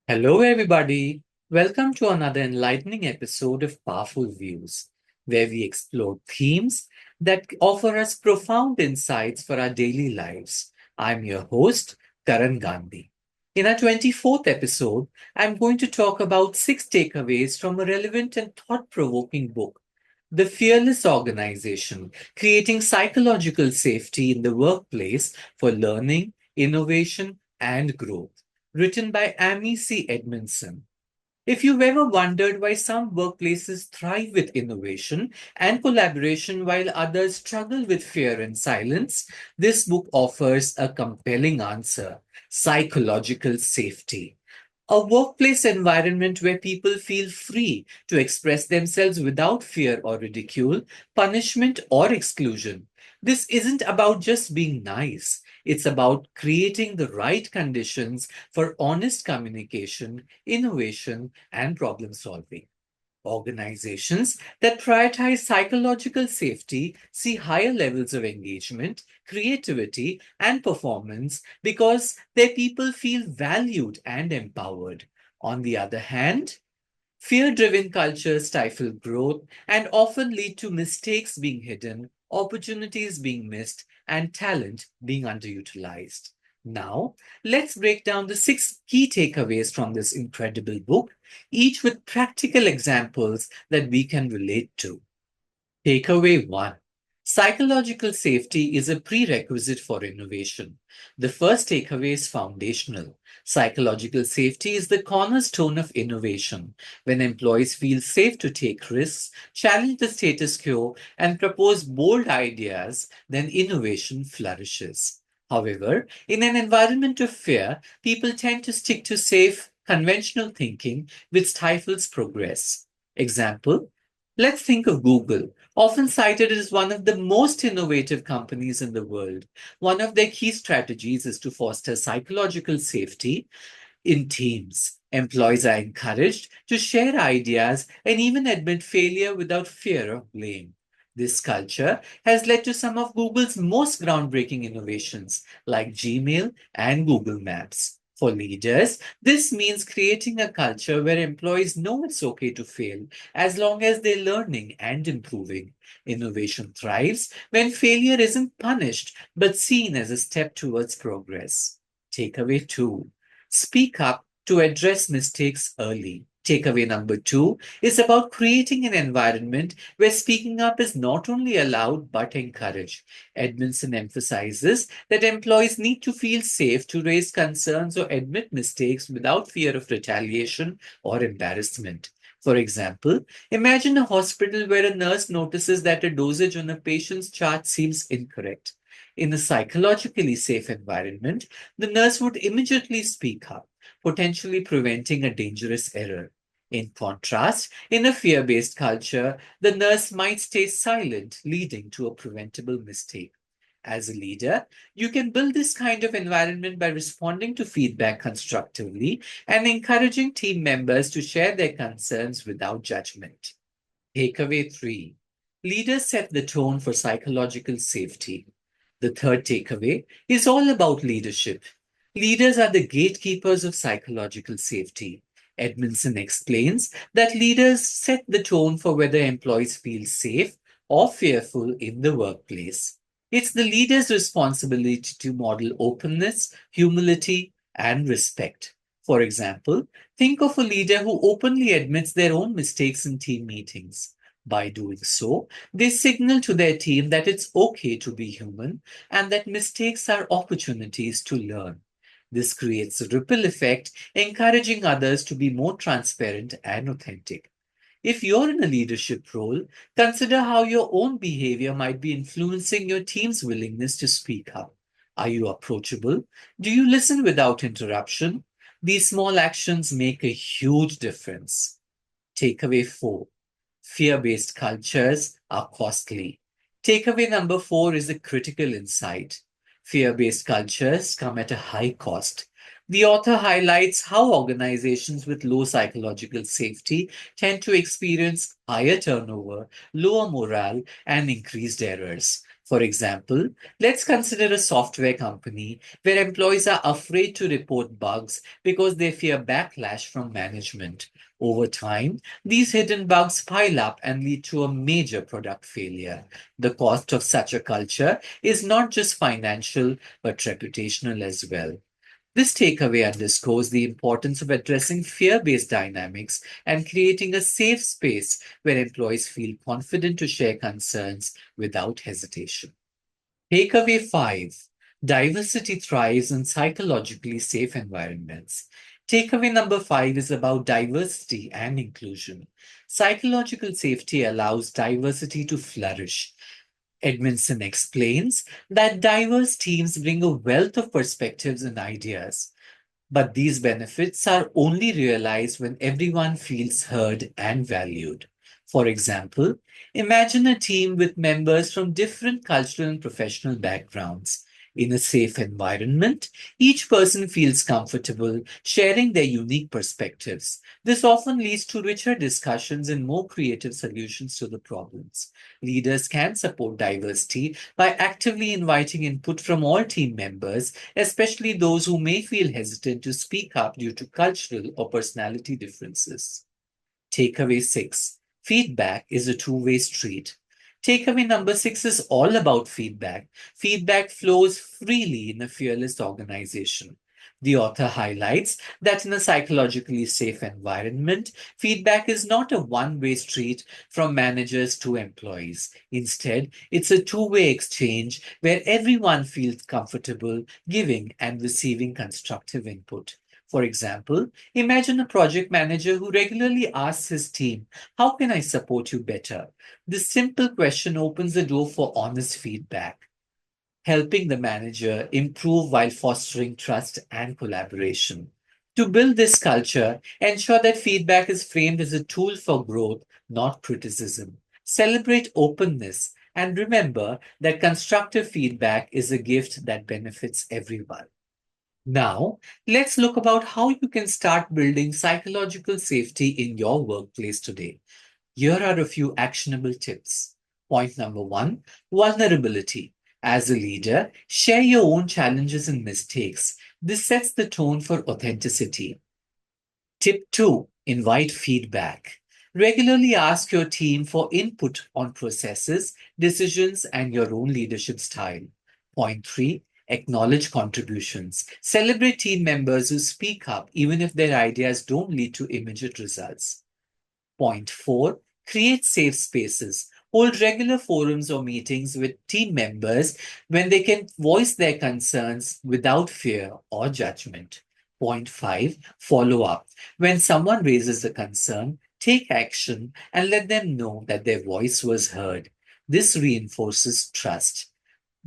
Hello, everybody. Welcome to another enlightening episode of Powerful Views, where we explore themes that offer us profound insights for our daily lives. I'm your host, Karan Gandhi. In our 24th episode, I'm going to talk about six takeaways from a relevant and thought provoking book, The Fearless Organization, Creating Psychological Safety in the Workplace for Learning, Innovation, and Growth, written by Amy C. Edmondson. If you've ever wondered why some workplaces thrive with innovation and collaboration while others struggle with fear and silence, this book offers a compelling answer: psychological safety. A workplace environment where people feel free to express themselves without fear or ridicule, punishment or exclusion. This isn't about just being nice. It's about creating the right conditions for honest communication, innovation, and problem solving. Organizations that prioritize psychological safety see higher levels of engagement, creativity, and performance because their people feel valued and empowered. On the other hand, fear driven cultures stifle growth and often lead to mistakes being hidden, opportunities being missed, and talent being underutilized. Now, let's break down the six key takeaways from this incredible book, each with practical examples that we can relate to. Takeaway one: psychological safety is a prerequisite for innovation. The first takeaway is foundational. Psychological safety is the cornerstone of innovation. When employees feel safe to take risks, challenge the status quo, and propose bold ideas, then innovation flourishes. However, in an environment of fear, people tend to stick to safe, conventional thinking, which stifles progress. Example: let's think of Google, often cited as one of the most innovative companies in the world. One of their key strategies is to foster psychological safety in teams. Employees are encouraged to share ideas and even admit failure without fear of blame. This culture has led to some of Google's most groundbreaking innovations, like Gmail and Google Maps. For leaders, this means creating a culture where employees know it's okay to fail as long as they're learning and improving. Innovation thrives when failure isn't punished but seen as a step towards progress. Takeaway two: speak up to address mistakes early. Takeaway number two is about creating an environment where speaking up is not only allowed but encouraged. Edmondson emphasizes that employees need to feel safe to raise concerns or admit mistakes without fear of retaliation or embarrassment. For example, imagine a hospital where a nurse notices that a dosage on a patient's chart seems incorrect. In a psychologically safe environment, the nurse would immediately speak up, potentially preventing a dangerous error. In contrast, in a fear based culture, the nurse might stay silent, leading to a preventable mistake. As a leader, you can build this kind of environment by responding to feedback constructively and encouraging team members to share their concerns without judgment. Takeaway three: leaders set the tone for psychological safety. The third takeaway is all about leadership. Leaders are the gatekeepers of psychological safety. Edmondson explains that leaders set the tone for whether employees feel safe or fearful in the workplace. It's the leader's responsibility to model openness, humility, and respect. For example, think of a leader who openly admits their own mistakes in team meetings. By doing so, they signal to their team that it's okay to be human and that mistakes are opportunities to learn. This creates a ripple effect, encouraging others to be more transparent and authentic. If you're in a leadership role, consider how your own behavior might be influencing your team's willingness to speak up. Are you approachable? Do you listen without interruption? These small actions make a huge difference. Takeaway four: fear based cultures are costly. Takeaway number four is a critical insight. Fear based cultures come at a high cost. The author highlights how organizations with low psychological safety tend to experience higher turnover, lower morale, and increased errors. For example, let's consider a software company where employees are afraid to report bugs because they fear backlash from management. Over time, these hidden bugs pile up and lead to a major product failure. The cost of such a culture is not just financial but reputational as well. This takeaway underscores the importance of addressing fear based dynamics and creating a safe space where employees feel confident to share concerns without hesitation. Takeaway 5: Diversity thrives in psychologically safe environments. Takeaway number 5 is about diversity and inclusion. Psychological safety allows diversity to flourish. Edmondson explains that diverse teams bring a wealth of perspectives and ideas. But these benefits are only realized when everyone feels heard and valued. For example, imagine a team with members from different cultural and professional backgrounds. In a safe environment, each person feels comfortable sharing their unique perspectives. This often leads to richer discussions and more creative solutions to the problems. Leaders can support diversity by actively inviting input from all team members, especially those who may feel hesitant to speak up due to cultural or personality differences. Takeaway 6: Feedback is a two-way street. Takeaway number 6 is all about feedback. Feedback flows freely in a fearless organization. The author highlights that in a psychologically safe environment, feedback is not a one way street from managers to employees. Instead, it's a two-way exchange where everyone feels comfortable giving and receiving constructive input. For example, imagine a project manager who regularly asks his team, "How can I support you better?" This simple question opens the door for honest feedback, helping the manager improve while fostering trust and collaboration. To build this culture, ensure that feedback is framed as a tool for growth, not criticism. Celebrate openness and remember that constructive feedback is a gift that benefits everyone. Now, let's look about how you can start building psychological safety in your workplace today. Here are a few actionable tips. Point number 1: vulnerability. As a leader, share your own challenges and mistakes. This sets the tone for authenticity. Tip 2: invite feedback. Regularly ask your team for input on processes, decisions, and your own leadership style. Point 3: acknowledge contributions. Celebrate team members who speak up, even if their ideas don't lead to immediate results. Point 4: create safe spaces. Hold regular forums or meetings with team members when they can voice their concerns without fear or judgment. Point 5: follow up. When someone raises a concern, take action and let them know that their voice was heard. This reinforces trust.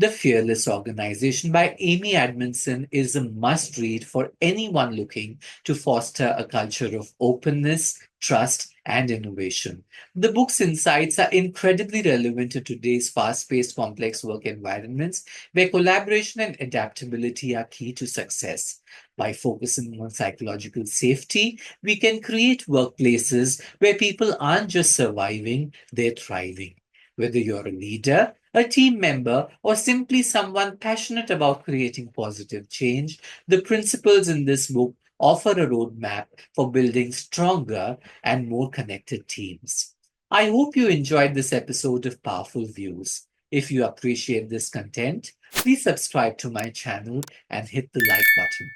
The Fearless Organization by Amy Edmondson is a must read for anyone looking to foster a culture of openness, trust, and innovation. The book's insights are incredibly relevant to today's fast paced, complex work environments where collaboration and adaptability are key to success. By focusing on psychological safety, we can create workplaces where people aren't just surviving, they're thriving. Whether you're a leader, a team member, or simply someone passionate about creating positive change, the principles in this book offer a roadmap for building stronger and more connected teams. I hope you enjoyed this episode of Powerful Views. If you appreciate this content, please subscribe to my channel and hit the like button.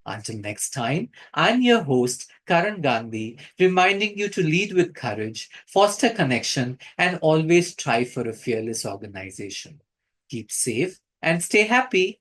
Until next time, I'm your host, Karan Gandhi, reminding you to lead with courage, foster connection, and always strive for a fearless organization. Keep safe and stay happy.